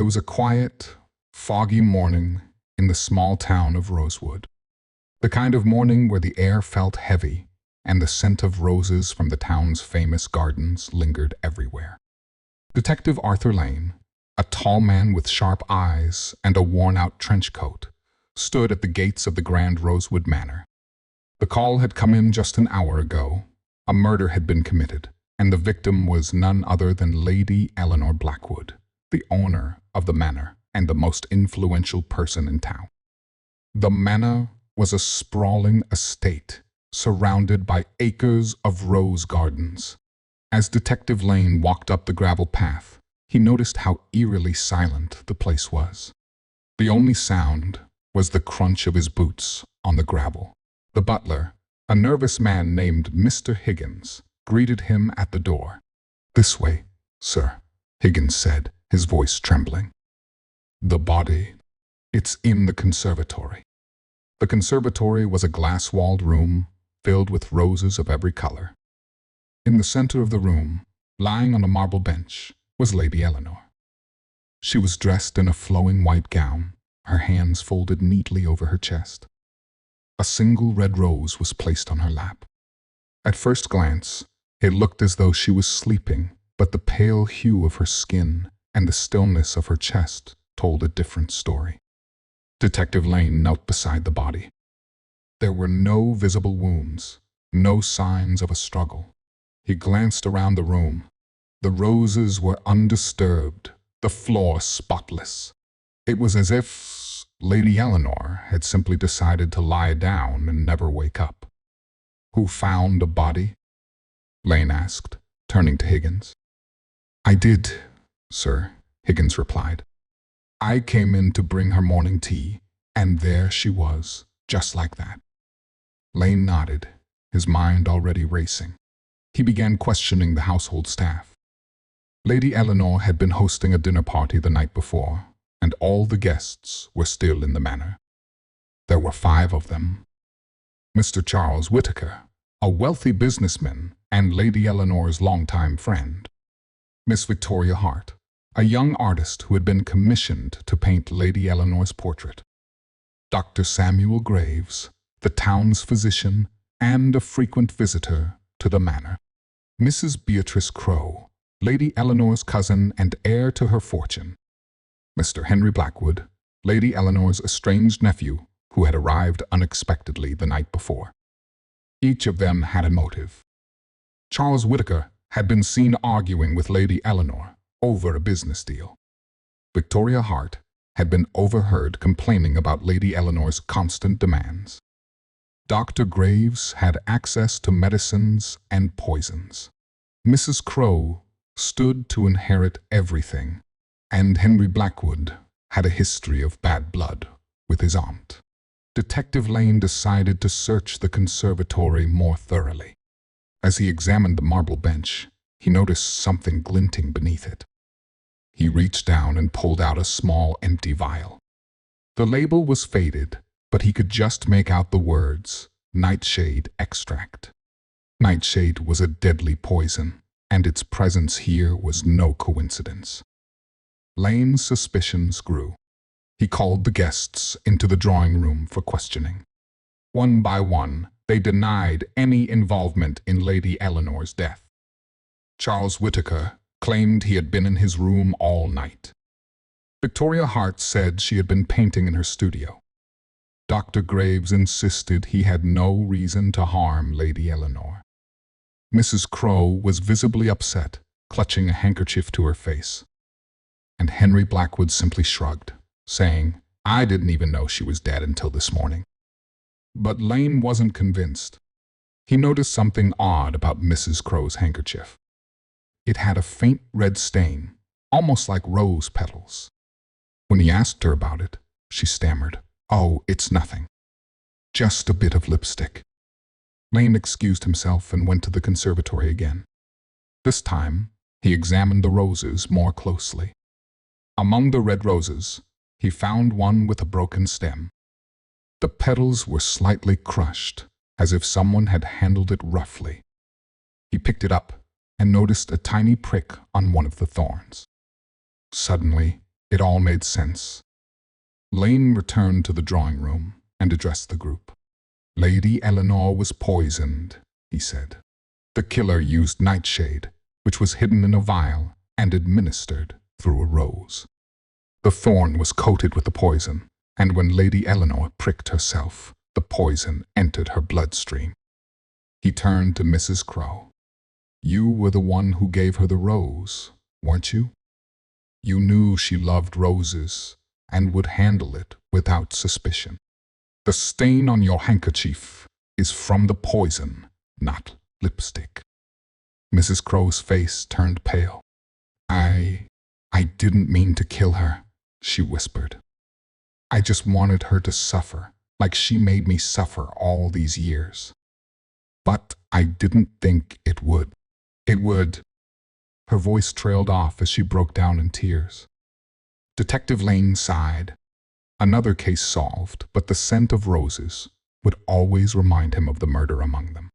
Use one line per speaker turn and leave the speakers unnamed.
It was a quiet, foggy morning in the small town of Rosewood. The kind of morning where the air felt heavy and the scent of roses from the town's famous gardens lingered everywhere. Detective Arthur Lane, a tall man with sharp eyes and a worn-out trench coat, stood at the gates of the grand Rosewood Manor. The call had come in just an hour ago. A murder had been committed, and the victim was none other than Lady Eleanor Blackwood, the owner of the manor and the most influential person in town. The manor was a sprawling estate surrounded by acres of rose gardens. As Detective Lane walked up the gravel path, he noticed how eerily silent the place was. The only sound was the crunch of his boots on the gravel. The butler, a nervous man named Mr. Higgins, greeted him at the door. "This way, sir," Higgins said, his voice trembling. "The body, it's in the conservatory." The conservatory was a glass-walled room filled with roses of every color. In the center of the room, lying on a marble bench, was Lady Eleanor. She was dressed in a flowing white gown, her hands folded neatly over her chest. A single red rose was placed on her lap. At first glance, it looked as though she was sleeping, but the pale hue of her skin and the stillness of her chest told a different story. Detective Lane knelt beside the body. There were no visible wounds, no signs of a struggle. He glanced around the room. The roses were undisturbed, the floor spotless. It was as if Lady Eleanor had simply decided to lie down and never wake up. "Who found a body?" Lane asked, turning to Higgins. "I did, sir," Higgins replied. "I came in to bring her morning tea, and there she was, just like that." Lane nodded, his mind already racing. He began questioning the household staff. Lady Eleanor had been hosting a dinner party the night before, and all the guests were still in the manor. There were 5 of them. Mr. Charles Whitaker, a wealthy businessman and Lady Eleanor's longtime friend. Miss Victoria Hart, a young artist who had been commissioned to paint Lady Eleanor's portrait. Dr. Samuel Graves, the town's physician and a frequent visitor to the manor. Mrs. Beatrice Crowe, Lady Eleanor's cousin and heir to her fortune. Mr. Henry Blackwood, Lady Eleanor's estranged nephew, who had arrived unexpectedly the night before. Each of them had a motive. Charles Whitaker had been seen arguing with Lady Eleanor over a business deal. Victoria Hart had been overheard complaining about Lady Eleanor's constant demands. Dr. Graves had access to medicines and poisons. Mrs. Crowe stood to inherit everything, and Henry Blackwood had a history of bad blood with his aunt. Detective Lane decided to search the conservatory more thoroughly. As he examined the marble bench, he noticed something glinting beneath it. He reached down and pulled out a small empty vial. The label was faded, but he could just make out the words, "Nightshade Extract." Nightshade was a deadly poison, and its presence here was no coincidence. Lane's suspicions grew. He called the guests into the drawing room for questioning. One by one, they denied any involvement in Lady Eleanor's death. Charles Whitaker claimed he had been in his room all night. Victoria Hart said she had been painting in her studio. Dr. Graves insisted he had no reason to harm Lady Eleanor. Mrs. Crowe was visibly upset, clutching a handkerchief to her face. And Henry Blackwood simply shrugged, saying, "I didn't even know she was dead until this morning." But Lane wasn't convinced. He noticed something odd about Mrs. Crowe's handkerchief. It had a faint red stain, almost like rose petals. When he asked her about it, she stammered, "Oh, it's nothing. Just a bit of lipstick." Lane excused himself and went to the conservatory again. This time, he examined the roses more closely. Among the red roses, he found one with a broken stem. The petals were slightly crushed, as if someone had handled it roughly. He picked it up and noticed a tiny prick on one of the thorns. Suddenly, It all made sense. Lane returned to the drawing room and addressed the group. Lady Eleanor was poisoned, he said. The killer used nightshade, which was hidden in a vial and administered through a rose. The thorn was coated with the poison, and when Lady Eleanor pricked herself, the poison entered her bloodstream. He turned to Mrs. Crow. You were the one who gave her the rose, weren't you? You knew she loved roses and would handle it without suspicion. The stain on your handkerchief is from the poison, not lipstick. Mrs. Crow's face turned pale. I didn't mean to kill her, she whispered. I just wanted her to suffer, like she made me suffer all these years. But I didn't think it would. It would. Her voice trailed off as she broke down in tears. Detective Lane sighed. Another case solved, but the scent of roses would always remind him of the murder among them.